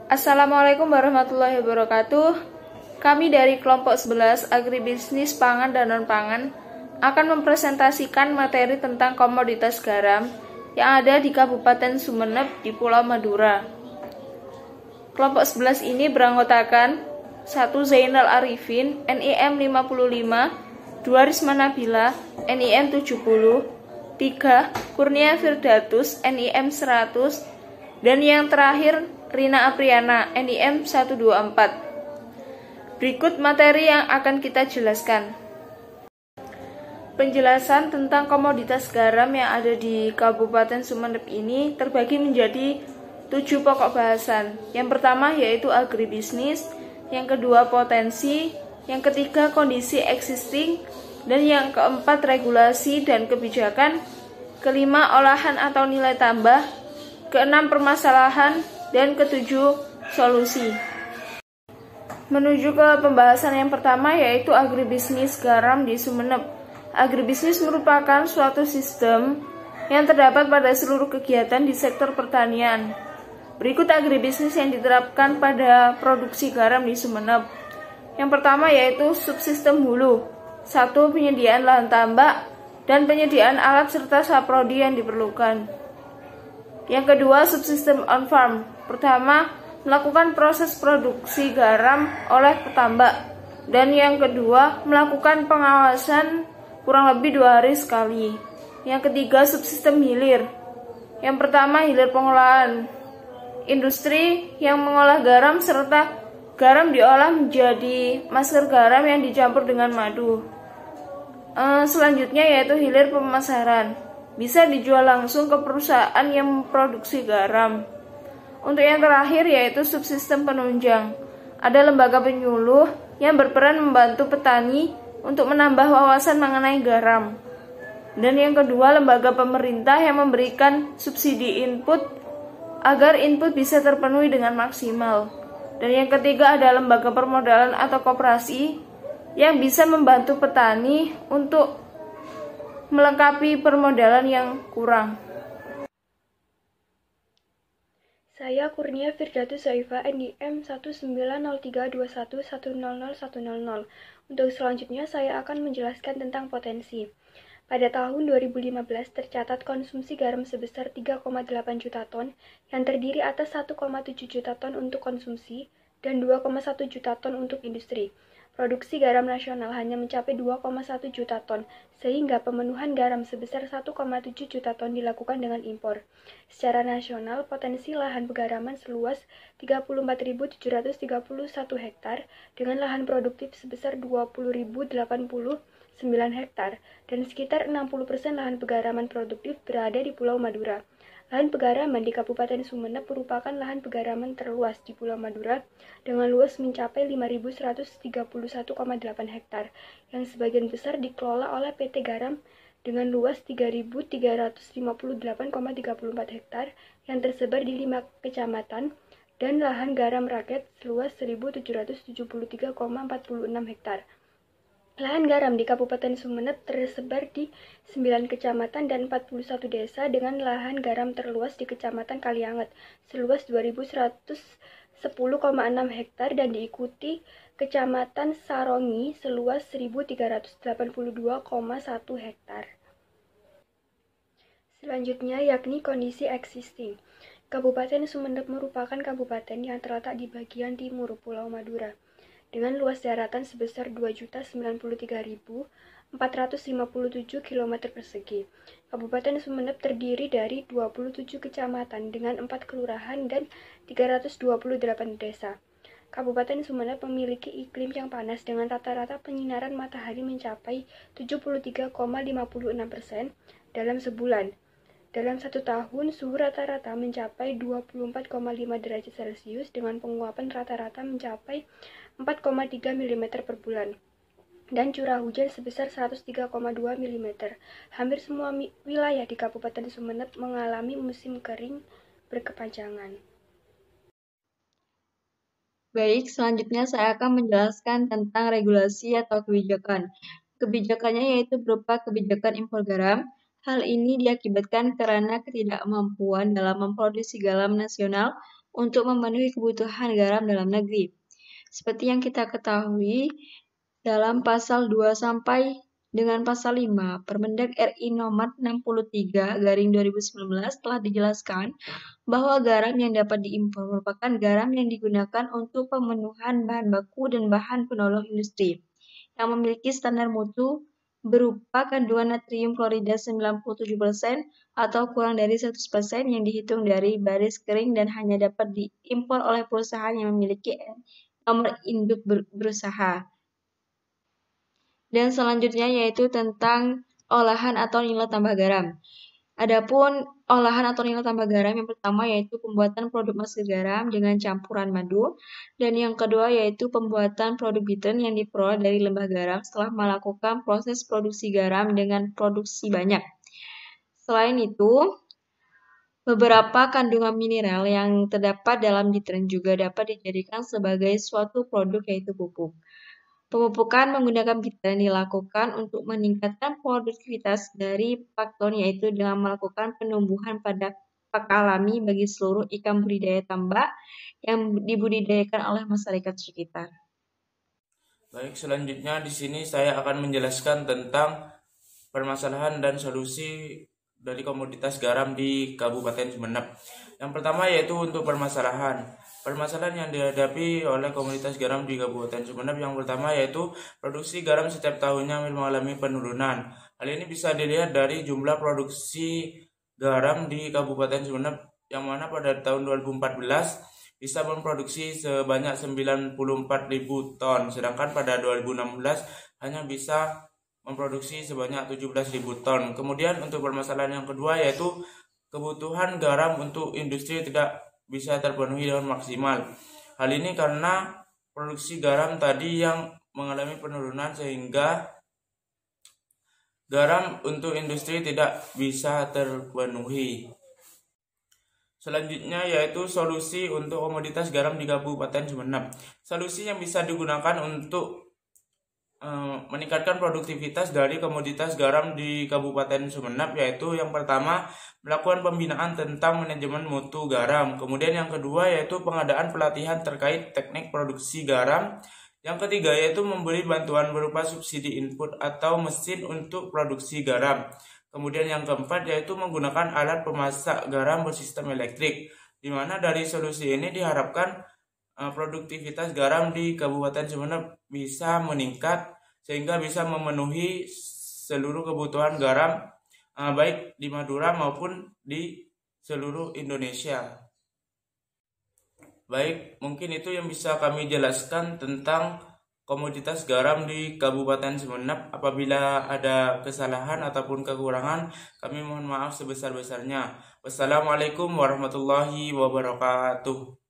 Assalamualaikum warahmatullahi wabarakatuh. Kami dari kelompok 11 Agribisnis Pangan dan Non-Pangan akan mempresentasikan materi tentang komoditas garam yang ada di Kabupaten Sumeneb di Pulau Madura. Kelompok 11 ini beranggotakan 1. Zainal Arifin, NIM 55, 2. Risma Nabila, NIM 70, 3. Kurnia Firdatus, NIM 100, dan yang terakhir Rina Apriana, NIM 124. Berikut materi yang akan kita jelaskan. Penjelasan tentang komoditas garam yang ada di Kabupaten Sumeneb ini terbagi menjadi 7 pokok bahasan. Yang pertama yaitu agribisnis, yang kedua potensi, yang ketiga kondisi existing, dan yang keempat regulasi dan kebijakan, kelima olahan atau nilai tambah, keenam permasalahan, dan ketujuh solusi. Menuju ke pembahasan yang pertama yaitu agribisnis garam di Sumeneb. Agribisnis merupakan suatu sistem yang terdapat pada seluruh kegiatan di sektor pertanian. Berikut agribisnis yang diterapkan pada produksi garam di Sumeneb. Yang pertama yaitu subsistem hulu. 1. Penyediaan lahan tambak dan penyediaan alat serta saprodi yang diperlukan. Yang kedua, subsistem on farm. Pertama, melakukan proses produksi garam oleh petambak, dan yang kedua, melakukan pengawasan kurang lebih 2 hari sekali. Yang ketiga, subsistem hilir. Yang pertama, hilir pengolahan. Industri yang mengolah garam serta garam diolah menjadi masker garam yang dicampur dengan madu. Selanjutnya yaitu hilir pemasaran. Bisa dijual langsung ke perusahaan yang memproduksi garam. Untuk yang terakhir yaitu subsistem penunjang. Ada lembaga penyuluh yang berperan membantu petani untuk menambah wawasan mengenai garam. Dan yang kedua, lembaga pemerintah yang memberikan subsidi input agar input bisa terpenuhi dengan maksimal. Dan yang ketiga ada lembaga permodalan atau koperasi yang bisa membantu petani untuk melengkapi permodalan yang kurang. Saya Kurnia Firdatus Zaifa, NIM 190321100100. Untuk selanjutnya saya akan menjelaskan tentang potensi. Pada tahun 2015 tercatat konsumsi garam sebesar 3,8 juta ton yang terdiri atas 1,7 juta ton untuk konsumsi dan 2,1 juta ton untuk industri. Produksi garam nasional hanya mencapai 2,1 juta ton, sehingga pemenuhan garam sebesar 1,7 juta ton dilakukan dengan impor. Secara nasional, potensi lahan pegaraman seluas 34.731 hektar dengan lahan produktif sebesar 20.089 hektar dan sekitar 60% lahan pegaraman produktif berada di Pulau Madura. Lahan pegaraman di Kabupaten Sumeneb merupakan lahan pegaraman terluas di Pulau Madura dengan luas mencapai 5.131,8 hektar yang sebagian besar dikelola oleh PT Garam dengan luas 3.358,34 hektar yang tersebar di 5 kecamatan dan lahan garam rakyat seluas 1.773,46 hektar. Lahan garam di Kabupaten Sumeneb tersebar di 9 kecamatan dan 41 desa dengan lahan garam terluas di Kecamatan Kalianget seluas 2.110,6 hektar dan diikuti Kecamatan Sarongi seluas 1.382,1 hektar. Selanjutnya yakni kondisi existing. Kabupaten Sumeneb merupakan kabupaten yang terletak di bagian timur Pulau Madura dengan luas daratan sebesar 2.093.457 km persegi. Kabupaten Sumeneb terdiri dari 27 kecamatan dengan 4 kelurahan dan 328 desa. Kabupaten Sumeneb memiliki iklim yang panas dengan rata-rata penyinaran matahari mencapai 73,56% dalam sebulan. Dalam 1 tahun, suhu rata-rata mencapai 24,5 derajat Celcius dengan penguapan rata-rata mencapai 4,3 mm per bulan dan curah hujan sebesar 103,2 mm. Hampir semua wilayah di Kabupaten Sumeneb mengalami musim kering berkepanjangan. Baik, selanjutnya saya akan menjelaskan tentang regulasi atau kebijakan. Kebijakannya yaitu berupa kebijakan impor garam. Hal ini diakibatkan karena ketidakmampuan dalam memproduksi garam nasional untuk memenuhi kebutuhan garam dalam negeri. Seperti yang kita ketahui, dalam pasal 2 sampai dengan pasal 5 Permendag RI nomor 63/2019 telah dijelaskan bahwa garam yang dapat diimpor merupakan garam yang digunakan untuk pemenuhan bahan baku dan bahan penolong industri yang memiliki standar mutu berupa kandungan natrium klorida 97% atau kurang dari 100% yang dihitung dari baris kering dan hanya dapat diimpor oleh perusahaan yang memiliki nomor induk berusaha. Dan selanjutnya yaitu tentang olahan atau nilai tambah garam. Adapun olahan atau nilai tambah garam yang pertama yaitu pembuatan produk masker garam dengan campuran madu, dan yang kedua yaitu pembuatan produk biten yang diperoleh dari limbah garam setelah melakukan proses produksi garam dengan produksi banyak. Selain itu, beberapa kandungan mineral yang terdapat dalam biten juga dapat dijadikan sebagai suatu produk yaitu pupuk. Pemupukan menggunakan biten dilakukan untuk meningkatkan produktivitas dari plankton yaitu dengan melakukan penumbuhan pada pak alami bagi seluruh ikan budidaya tambak yang dibudidayakan oleh masyarakat sekitar. Baik, selanjutnya di sini saya akan menjelaskan tentang permasalahan dan solusi dari komoditas garam di Kabupaten Sumeneb. Yang pertama yaitu untuk permasalahan. Permasalahan yang dihadapi oleh komoditas garam di Kabupaten Sumeneb yang pertama yaitu produksi garam setiap tahunnya mengalami penurunan. Hal ini bisa dilihat dari jumlah produksi garam di Kabupaten Sumeneb yang mana pada tahun 2014 bisa memproduksi sebanyak 94.000 ton, sedangkan pada 2016 hanya bisa memproduksi sebanyak 17.000 ton. Kemudian untuk permasalahan yang kedua yaitu kebutuhan garam untuk industri tidak bisa terpenuhi dengan maksimal. Hal ini karena produksi garam tadi yang mengalami penurunan sehingga garam untuk industri tidak bisa terpenuhi. Selanjutnya yaitu solusi untuk komoditas garam di Kabupaten Sumeneb. Solusi yang bisa digunakan untuk meningkatkan produktivitas dari komoditas garam di Kabupaten Sumeneb yaitu yang pertama melakukan pembinaan tentang manajemen mutu garam, kemudian yang kedua yaitu pengadaan pelatihan terkait teknik produksi garam, yang ketiga yaitu memberi bantuan berupa subsidi input atau mesin untuk produksi garam, kemudian yang keempat yaitu menggunakan alat pemasak garam bersistem elektrik, di mana dari solusi ini diharapkan produktivitas garam di Kabupaten Sumeneb bisa meningkat sehingga bisa memenuhi seluruh kebutuhan garam baik di Madura maupun di seluruh Indonesia. Baik, mungkin itu yang bisa kami jelaskan tentang komoditas garam di Kabupaten Sumeneb. Apabila ada kesalahan ataupun kekurangan, kami mohon maaf sebesar-besarnya. Wassalamualaikum warahmatullahi wabarakatuh.